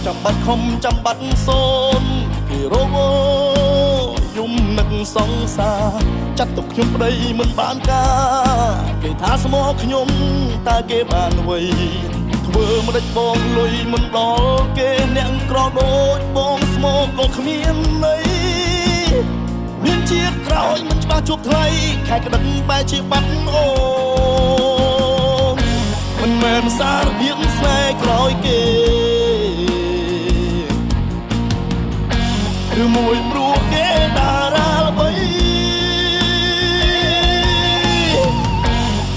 ចាំបាត់ខំចាំបាត់សូនគេរងយំនឹកសង្សារចាត់ទុកខ្ញុំប្តីមិនបានការគេថាស្មោះខ្ញុំតើគេបានអ្វីធ្វើមិនដេចបងលុយមិនដល់គេអ្នកក្រដូចបងស្មោះក៏គ្មានន័យមានជាតិក្រោយមិនច្បាស់ជួបថ្លៃខែក្តឹងបែរជាបាត់អូមិនមែនសាររបៀបស្នេហ៍ក្រោយគេឬមួយព្រោះគេតារាល្បី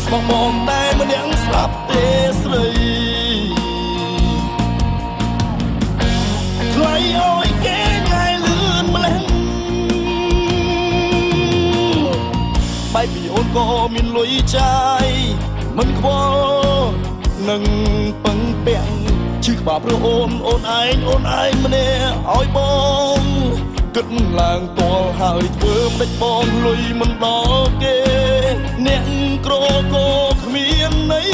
ស្មោះបងតែម្នាក់ស្លាប់ទេស្រីថ្លៃអើយគេញ៉ៃលឿនម្លេះបែបពីអូនក៏មានលុយចាយមិនខ្វល់នឹងពឹងពាក់ឈឺក្បាលព្រោះអូនឯងម្នាក់ឲ្យបងគិតឡើងតលហើយធ្វើមិនដេចបងលុយមិនដល់គេអ្នកក្រក៏គ្មានន័យ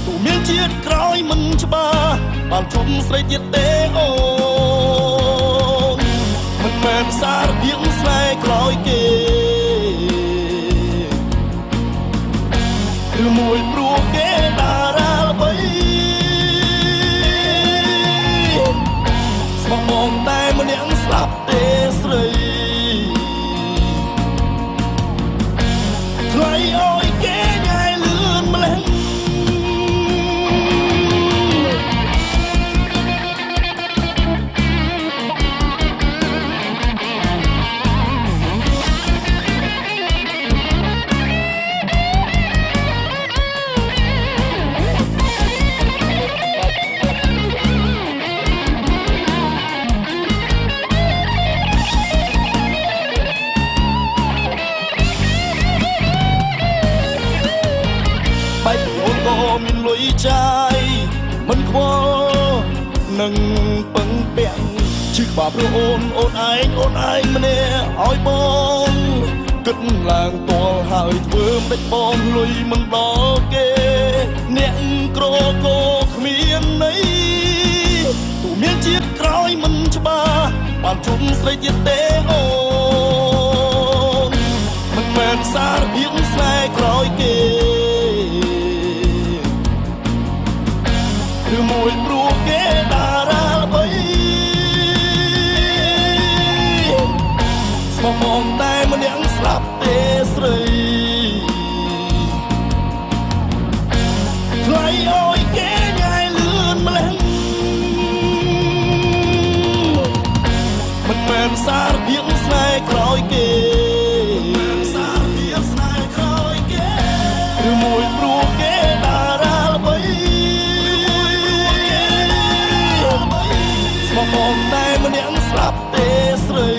ទូមានជាតិក្រោយមិនច្បាស់បានជុំស្រីទៀតទេអូនមិនមែនសាររបៀបស្នេហ៍ក្រោយគេឬមួយព្រោះគេតារាល្បីស្មោះបងតែម្នាក់ស្លាប់ទេស្រីថ្លៃអើយគេញ៉ៃលឿនម្លេះបែបពីអូនក៏មានលុយចាយមិនខ្វល់នឹងពឹងពាក់ឈឺក្បាលព្រោះអូនឯងម្នាក់ឲ្យបងគិតឡើងតលហើយធ្វើមិនដេចបងលុយមិនដល់គេអ្នកក្រក៏គ្មានន័យទូមានជាតិក្រោយមិនច្បាស់បានជុំស្រីទៀតទេអូនមិនមែនសាររបៀបស្នេហ៍ក្រោយគេឬមួយព្រោះគេតារាល្បីស្មោះបងតែម្នាក់ស្លាប់ទេស្រីថ្លៃអើយគេញ៉ៃលឿនម្លេះមិនមែនសាររបៀបស្នេហ៍ក្រោយគេឬមួយព្រោះគេតារាល្បីស្មោះបងតែម្នាក់ស្លាប់ទេស្រី